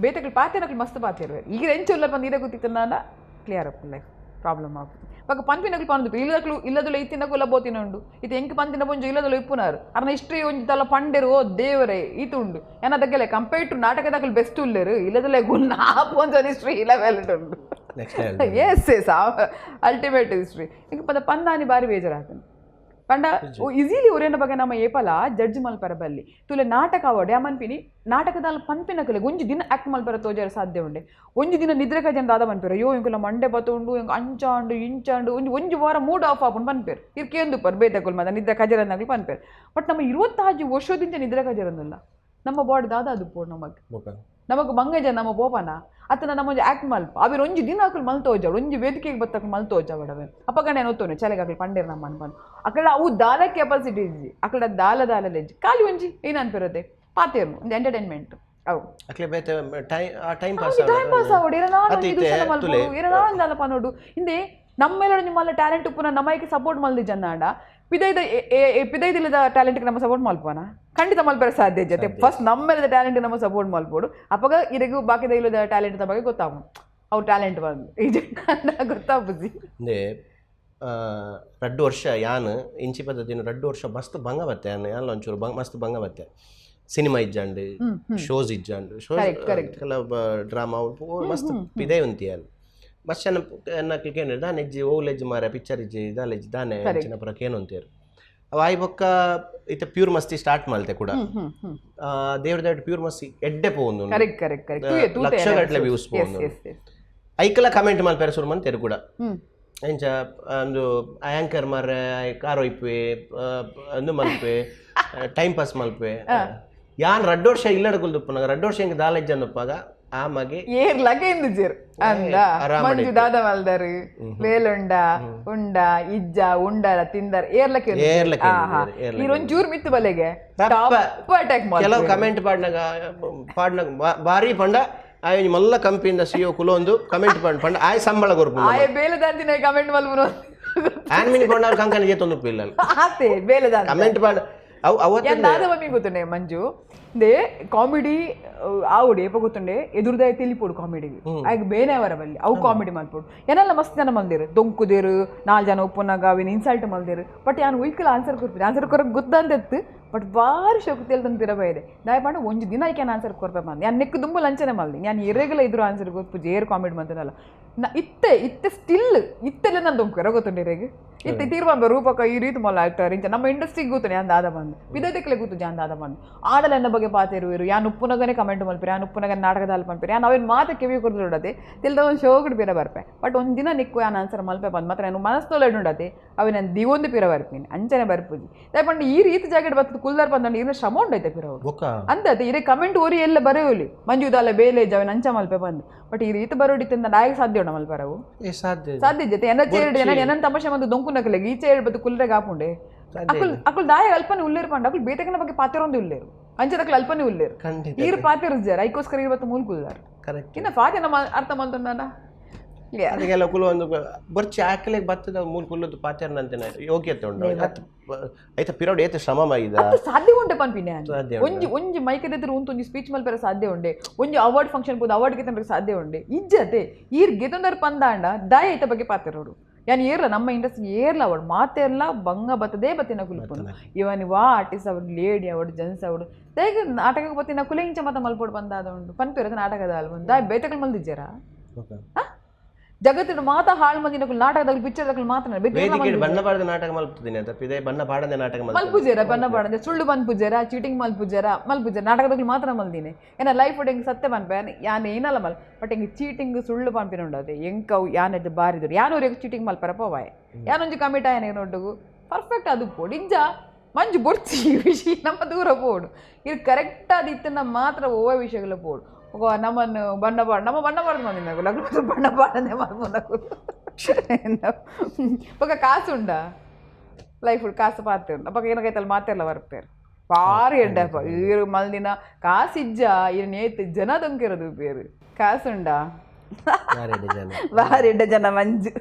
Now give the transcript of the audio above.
ಬೇತಗಳು ಪಾತೇನಕ್ಲು ಮಸ್ತ್ ಪಾತೇರು ಈಗ ಎಂಚೊಲ್ಲ ಬಂದು ಇದೇ ಗೊತ್ತಿತ್ತಂದ ಕ್ಲಿಯರ್ ಅಪ್ ಲೈಫ್ ಪ್ರಾಬ್ಲಮ್ ಆಗ್ತದೆ ಪಕ್ಕ ಪನ್ಪಿನಕ್ಲು ಪಂದು ಇಲ್ಲದಲ್ಲ ಇತ್ತಿನಕ್ಕೂ ಬೋತಿನುಂಡು ಇದು ಎಂಕ್ ಪಂತಿನ ಪೊಂಜು ಇಲ್ಲದಲ್ಲ ಇಪ್ಪುನಾರು ಅರ್ನ ಇಷ್ಟೇ ಒಂಜಿ ತಲ ಪಂಡೆರು ಓ ದೇವರೇ ಈತುಂಡು ಏನದಕ್ಕೆಲ್ಲ ಕಂಪೇರ್ ಟು ನಾಟಕದಾಗಲು ಬೆಸ್ಟ್ ಉಳ್ಳೇರು ಇಲ್ಲದಲ್ಲ ಗುಣ ಪೊಂಜು ಹಿಸ್ಟ್ರಿ ಇಲ್ಲ ಉಂಡು ಎಸ್ ಎಸ್ ಅಲ್ಟಿಮೇಟ್ ಹಿಸ್ಟ್ರಿ ಇಂಕ ಪದ ಪಂದಾನಿ ಬಾರಿ ಬೇಜಾರಾಗ್ತಾನೆ ಪಂಡ ಈಸಿಲಿ ಒರೇನ ಬಗ್ಗೆ ನಮ್ಮ ಏಪಲ ಜಡ್ಜ್ ಮಲ್ಪರ ಬಲ್ಲಿ ತುಲೆ ನಾಟಕ ಅವಡೆ ಅಮನ್ಪಿನಿ ನಾಟಕದಲ್ಲಿ ಪನ್ಪಿನಕಲೆ ಒಂಜಿ ದಿನ ಆಕ್ಟ್ ಮಲ್ಪರ ತೋಜಾರ ಸಾಧ್ಯ ಉಂಡೆ ಒಂಜಿ ದಿನ ನಿದ್ರೆ ಜನ ದಾದ ಪನ್ಪೇರು ಅಯ್ಯೋ ಇಂಕುಲ ಮಂಡೆ ಬತ್ತುಂಡು ಇಂಕ ಅಂಚಾಂಡು ಇಂಚಾಂಡು ಒಂಜಿ ವಾರ ಮೂಡ್ ಆಫ್ ಆಪುಂಡು ಪನ್ಪೇರು ಇರ್ಕೇಂದು ಪರ್ ಬೇತಕುಲ್ ಮದ ನಿದ್ರೆ ಕಜರನ್ನಾಗಲಿ ಪನ್ಪೇರು ಬಟ್ ನಮ್ಮ 26 ವರ್ಷದಿಂದ ನಿದ್ರೆ ಕಜರನ್ನಲ್ಲ ನಮ್ಮ ಬಾಡಿ ದಾದ ಅದು ಪೋಡು ನಮಗೆ ಮಂಗಜ ನಮ್ಮ ಪೋಪನ ಅತನ ನಮ್ಮ ಆಕ್ಟ್ ಮಲ್ಪ ಅವಿರ ಒಂಜಿ ದಿನ ಹಾಕಲು ಮಲ್ತೋಜಾಡು ಒಂಜಿ ವೇದಿಕೆಗೆ ಬತ್ತಕ್ಕೆ ಮಲ್ತೋಜಾವಡವೆ ಅಪ್ಪಗಣೆ ನೋತೋನೆ ಚಲೆಗಾಗಲಿ ಪಂಡೇರು ನಮ್ಮ ಅನ್ಪಂದು ಅಕಡ ಅವು ದಾಲ ಕೆಪಾಸಿಟಿ ಇಜ್ಜಿ ಅಕಡ ದಾಲಜ್ಜಿ ಖಾಲಿ ಒಂಜಿ ಏನು ಅನ್ಪಿರುತ್ತೆ ಪಾತೇರು ಒಂದು ಎಂಟರ್ಟೈನ್ಮೆಂಟ್ ಅವು ಟೈಮ್ ಪಾಸ್ ಆವಡು ಇರನಾಂದಲ ಪನೋಡು ಹಿಂದೆ ನಮ್ಮೆಲ್ಲ ನಿಮ್ಮಲ್ಲ ಟ್ಯಾಲೆಂಟ್ ಉಪ್ಪುನ ನಮ್ಮಕ್ಕೆ ಸಪೋರ್ಟ್ ಮಲ್ದಿ ಜನ್ನಾಂಡ ಪಿದೈದಿಲ್ಲದ ಟ್ಯಾಲೆಂಟ್ಗೆ ನಮ್ಮ ಸಪೋರ್ಟ್ ಮಲ್ಪೋನ ಖಂಡಿತ ಮಲ್ಪರ ಸಾಧ್ಯ ಜೊತೆ ಫಸ್ಟ್ ನಮ್ಮೆಲ್ಲದ ಟ್ಯಾಲೆಂಟ್ ನಮ್ಮ ಸಪೋರ್ಟ್ ಮಲ್ಪೋಡು ಅಪ್ಪಗ ಇರಗೂ ಬಾಕಿದ ಇಲ್ಲದ ಟ್ಯಾಲೆಂಟ್ ಬಗ್ಗೆ ಗೊತ್ತಾವು ಅವ್ರ ಟ್ಯಾಲೆಂಟ್ ಬಂದು ಈಗ ಗೊತ್ತಾಗ್ಬುಜಿ ರಡ್ಡು ವರ್ಷ ಯಾನ್ ಇಂಚಿ ಪದ್ಧತಿನ ರಡ್ಡು ವರ್ಷ ಮಸ್ತ್ ಭಂಗ ಬತ್ತೆ ಯಾನ್ ಒಂಚೂರು ಮಸ್ತ್ ಭಂಗ ಬತ್ತೆ ಸಿನಿಮಾ ಇಜ್ಜಾಂಡು ಶೋಸ್ ಇಜ್ಜಾಂಡು ಶೋಸ್ ಕೆಲವು ಡ್ರಾಮಾ ಮಸ್ತ್ ಪಿದೆ ಉಂತಿ ಅಲ್ಲಿ ಮಸ್ತ್ ಚೆನ್ನ ಕ್ಲಿಕೇನ್ ದಾನೆ ಇಜ್ಜಿ ಓಲೆಜ್ಜಿ ಮಾರ ಪಿಕ್ಚರ್ ಇಜ್ಜಿ ದಾಲೆಜ್ಜಿ ದಾನೆ ಚಿನ್ನ ಪುರ ಕೇನು ಅಂತೀರು ಅವು ಆಯ್ ಬೊಕ್ಕ ಇತ್ತೆ ಪ್ಯೂರ್ ಮಸ್ತಿ ಸ್ಟಾರ್ಟ್ ಮಲ್ತೆ ಕೂಡ ದೇವ್ರ ಪ್ಯೂರ್ ಮಸ್ತಿ ಎಡ್ಡೆ ಪೋಂದು ಲಕ್ಷ ಗಟ್ಟಲೆ ವ್ಯೂಸ್ ಪೋಂದು ಐಕಲ ಕಮೆಂಟ್ ಮಲ್ಪೇರ ಶುರು ಮಂತೇರು ಕೂಡ ಎಂಚ ಒಂದು ಆ್ಯಂಕರ್ ಮಾರೆ ಕಾರ್ ಒಯ್ಪೆ ಒಂದು ಮಲ್ಪೆ ಟೈಮ್ ಪಾಸ್ ಮಲ್ಪೆ ಯಾನ್ ರಡ್ಡು ವರ್ಷ ಇಲ್ಲಡಗುಲ್ದುಪ್ಪನಾಗ ರಡ್ಡು ವರ್ಷ ಹಿಂಗೆ ದಾಲೆಜ್ಜ ಅನ್ನಪ್ಪಾಗ ಆಮಗೆ ಏರ್ಲಗೆ ಇಂದುಜೇರು ಅಂದ ಮಂಜು ದಾದ ಮಲ್ದರು ವೇಲುಂಡ ಉಂಡ ಇಜ್ಜ ಉಂಡರ ತಿಂದರ ಏರ್ಲಕ್ಕೆ ಒಂಚೂರು ಮಿತ್ತು ಬಲೆಗೆ ಅಟ್ಯಾಕ್ ಕೆಲವು ಕಮೆಂಟ್ ಪಾಡ್ನಾಗ ಬಾರಿ ಪಂಡ ಆಯ್ ಮಲ್ಲ ಕಂಪಿಯಿಂದ ಸಿಯೋ ಕುಲೊಂದು ಕಮೆಂಟ್ ಪಂಡ ಆಯ್ ಸಂಬಳ ಕೊರ್ಪು ಆಯ್ ಬೇಲೆದಾಂತಿನ ಕಮೆಂಟ್ ಮಲ್ಪುನು ಆನ್ಮಿನಿ ಪಂಡ ಕಂಕನಿಗೆ ತೊಂದು ಇಲ್ಲ ಆತೆ ಬೇಲೆದಾಂತ ಕಮೆಂಟ್ ಪಂಡ ಅವತ್ತು ಗೊತ್ತುಂಡೆ ಮಂಜು ದೇ ಕಾಮಿಡಿ ಆವುಡೆ ಏಪ ಗೊತ್ತುಂಡೆ ಎದುರುದಾಯ ತಿಳಿಪೋಡು ಕಾಮಿಡಿಗೆ ಆಗ ಬೇನೆ ಅವರ ಬಲ್ಲಿ ಅವು ಕಾಮಿಡಿ ಮಲ್ಪೋಡು ಏನೆಲ್ಲ ಮಸ್ತ್ ಜನ ಮಲ್ದೇರು ದೊಂಕುದೇರು 4 ಜನ ಉಪ್ಪನಾಗ ಅವಿನ ಇನ್ಸಲ್ಟ್ ಮಲ್ದೇರು ಬಟ್ ಯಾನು ಒಯ್ಕಲ ಆನ್ಸರ್ ಕೊಡ್ತೀನಿ ಆನ್ಸರ್ ಕೊರಕ್ಕೆ ಗೊತ್ತಂತೆತ್ತು ಬಟ್ ಭಾರಿ ಶಕ್ತಿ ಅಲ್ದಂತ ತಿರಬೈದೆ ದಯಪಾಂಡ ಒಂಜು ದಿನ ಆಯ್ಕೆ ಆನ್ಸರ್ ಕೊರ್ಪೆ ಬಂದು ನಾನು ನೆಕ್ಕು ದುಂಬು ಲಂಚನೆ ಮಲ್ದಿ ನಾನು ಎರೆಗಲ ಇದ್ರು ಆನ್ಸರ್ ಗೊತ್ತು ಜೇರು ಕಾಮಿಡಿ ಮಂತನಲ್ಲ ಇತ್ತೆ ಸ್ಟಿಲ್ ಇತ್ತೆಲ್ಲ ನಾನು ದೊಂಕರ ಗೊತ್ತುಂಡೆ ಇರೆಗೆ ಇತ್ತೆ ತೀರ್ಮಾನ ರೂಪಕ ಈ ರೀತಿ ಮಲ್ಲ ಆಕ್ಟರ್ ಇಂಚ ನಮ್ಮ ಇಂಡಸ್ಟ್ರಿಗೆ ಗೊತ್ತು ಯಾನ್ ದಾದ ಬಂದು ವಿಧತೆಕ್ಲೆ ಗೊತ್ತು ಜಾನ್ ದಾದ ಬಂದು ಆಡಲ ಎನ್ನ ಬಗ್ಗೆ ಪಾತಿರುವರು ಯಾನ್ ಉಪ್ಪುನಗನೆ ಕಮೆಂಟ್ ಮಲ್ಪಿರಿ ಯಾನ್ ಉಪ್ಪುನಗನೆ ನಾಟಕದ ಅಲ್ಲಿ ಪಂಪಿರಿ ಯಾನ್ ಅವೇನು ಮಾತು ಕಿವಿ ಕೊಡ್ದೊಡತೆ ತಿಳ್ದ ಒಂದು ಶೋಗಡ್ ಬೇರೆ ಬರ್ಪೆ ಬಟ್ ಒಂದು ದಿನ ನಿಕ್ಕು ಯಾನ್ ಆನ್ಸರ್ ಮಲ್ಪೆ ಬಂದು ಮಾತ್ರ ನಾನು ಮನಸ್ತೋಲೆ ಉಂಡತೆ ಅವೆ ನಾನು ದಿವೊಂದು ಪಿರ ಬರ್ತೀನಿ ಅಂಚನೆ ಬರ್ಪುಜಿ ದಯಪಂಡು ಈ ರೀತಿ ಜಾಕೆಟ್ ಬರ್ತದೆ ಕುಲ್ದಾರ್ ಬಂದಂಡು ಇರೋ ಶ್ರಮ ಉಂಡೈತೆ ಪಿರವರು ಅಂತದೆ ಇರೇ ಕಮೆಂಟ್ ಓರಿ ಎಲ್ಲ ಬರೆಯೋಲಿ ಮಂಜುದಾಲ ಬೇಲೆ ಜವೆ ಅಂಚ ಮಲ್ಪೆ ಬಂದು ಬಟ್ ಈ ರೀತಿ ಬರೋಡಿತ್ತಿಂದ ನಾಯಿಗೆ ಸಾಧ್ಯ ಉಂಡ ಮಲ್ಪರವು ಸಾಧ್ಯ ಜೊತೆ ಎನ್ನ ಚೇರ್ಡ್ ಏನನ್ನ ತಮಾಷೆ ಬಂದು ದೊಂಕುನಕಲೆ ಈಚೆ ಹೇಳ್ಬತ್ತು ಕುಲ್ರೆಗೆ ಹಾಪುಂಡೆ ಅಕುಲ್ ದಾಯ ಅಲ್ಪನೆ ಉಲ್ಲೇರು ಪಂಡ ಅಕುಲ್ ಬೇತಕನ ಬಗ್ಗೆ ಪಾತಿರೊಂದು ಉಲ್ಲೇರು ಅಂಚದಕ್ಲೆ ಅಲ್ಪನೆ ಉಲ್ಲೇರು ಈರು ಪಾತಿರು ಜರ ಐಕೋಸ್ಕರ ಇವತ್ತು ಮೂಲ್ ಕುಲ್ದಾರ್ ಇನ್ನ ಪಾತಿ ನಮ್ಮ ಅರ್ಥ ಮಾಡ್ತಾನ ಅದಕ್ಕೆಲ್ಲ ಕುಲು ಒಂದು ಬರ್ಚಿ ಆಕಲಿಗೆ ಬರ್ತದ ಮೂಲ ಕುಲ್ಲದು ಪಾತ್ಯಾರ್ನಂತೆನ ಯೋಗ್ಯತೆ ಉಂಟು ಐತ ಪಿರೋಡ್ ಏತ ಶ್ರಮ ಮಾಯಿದ ಸಾಧ್ಯ ಉಂಟೆ ಪನ್ಪಿನೆ ಒಂಜಿ ಮೈಕದೆದ್ರು ಒಂಜಿ ಸ್ಪೀಚ್ ಮಲ್ಪರ ಸಾಧ್ಯ ಉಂಡೆ ಒಂಜಿ ಅವಾರ್ಡ್ ಫಂಕ್ಷನ್ ಪೋದು ಅವಾರ್ಡ್ ಗೆತನಕ್ಕೆ ಸಾಧ್ಯ ಉಂಡೆ ಇಜ್ಜತೆ ಈರ್ ಗೆತಂದರ್ ಪಂದಾಂಡ ದಾಯ ಐತ ಬಗ್ಗೆ ಪಾತಿರೋಡು ಯಾನ್ ಏರ್ಲ ನಮ್ಮ ಇಂಡಸ್ಟ್ರಿ ಏರ್ಲ ಅವಡು ಮಾತೆರ್ಲ ಬಂಗ ಬತ್ತದೇ ಬತ್ತಿನ ಕುಲ್ಪುನು ಇವನ್ ವಾ ಆರ್ಟಿಸ್ಟ್ ಅವಡು ಲೇಡಿ ಅವಡು ಜೆಂಟ್ಸ್ ಅವಡು ದಯಗೆ ನಾಟಕಕ್ಕೆ ಬತ್ತಿನ ಕುಲೆ ಇಂಚ ಮತ ಮಲ್ಪೋಡು ಬಂದಾದ ಉಂಟು ಪನ್ಪಿರತ ನಾಟಕದ ಅಲ್ ಬಂದು ದಾಯ ಬೇತಕಲ್ ಮಲ್ದಿಜ್ಜಾರ ಜಗತ್ತಿನ ಮಾತಾ ಹಾಳು ಮಂದಿನ ನಾಟಕದಲ್ಲಿ ಪಿಕ್ಚರ್ದಲ್ಲಿ ಮಾತನಾಡ ಬಣ್ಣ ಪಾಡದ ನಾಟಕ ಮಲ್ಪುತ್ತೀನಿ ಅಂತ ಪಿದೆ ಬಣ್ಣ ಪಾಡದೆ ನಾಟಕ ಮಲ್ಪುಜೇರ ಬಣ್ಣ ಪಾಡದೆ ಸುಳ್ಳು ಮಲ್ಪುಜೇರ ಚೀಟಿಂಗ್ ಮಲ್ಪುಜೇರ ನಾಟಕದಲ್ಲಿ ಮಾತ್ರ ಮಲ್ದಿನಿ ಏನ ಲೈಫ್ ಹೆಂಗೆ ಸತ್ಯ ಪನ್ಪೆ ಯಾನ್ ಏನಲ್ಲ ಮಲ್ ಬಟ್ ಹೆಂಗೆ ಚೀಟಿಂಗ್ ಸುಳ್ಳು ಪನ್ಪಿನ ಉಂಡದೆ ಎಂಕವು ಯಾನದ್ದು ಬಾರಿದ್ರು ಯಾನವ್ರಿಗೆ ಚೀಟಿಂಗ್ ಮಲ್ಪರ ಪವಾಯ್ ಯಾನೊಂಜಿ ಕಮಿಟ ಏನೇ ನೋಡುಗು ಪರ್ಫೆಕ್ಟ್ ಅದು ಪೋಡು ಇಂಜ ಮಂಜು ಬೊಡ್ಸಿ ವಿಷಯ ನಮ್ಮ ದೂರ ಪೋಡು ಇದು ಕರೆಕ್ಟ್ ಆದಿತ್ತನ್ನ ಮಾತ್ರ ಓವ ವಿಷಯಗಳು ಪೋಡು ನಮ್ಮನ್ನು ಬಣ್ಣ ಪಾಡ್ದು ಬಂದಿನ ಲಗ್ನ ಬಣ್ಣ ಪಾಡನೆ ಮಾಡ್ಬೋದಕು ಪಕ್ಕ ಕಾಸು ಉಂಡ ಲೈಫ್ ಕಾಸು ಪಾತೆ ಉಂಡ ಪಕ್ಕ ಏನಕೈತಲ್ಲ ಮಾತೆಲ್ಲ ಬರ್ಪೇರು ಭಾರಿ ಎಡ್ಡಪ್ಪ ಇರು ಮಲ್ದಿನ ಕಾಸಿಜ್ಜ ಇರು ನೇತು ಜನ ದೊಂಕಿರೋದು ಬೇರು ಕಾಸುಂಡ ಭಾರಿ ಎಡ್ಡ ಜನ ಮಂಜು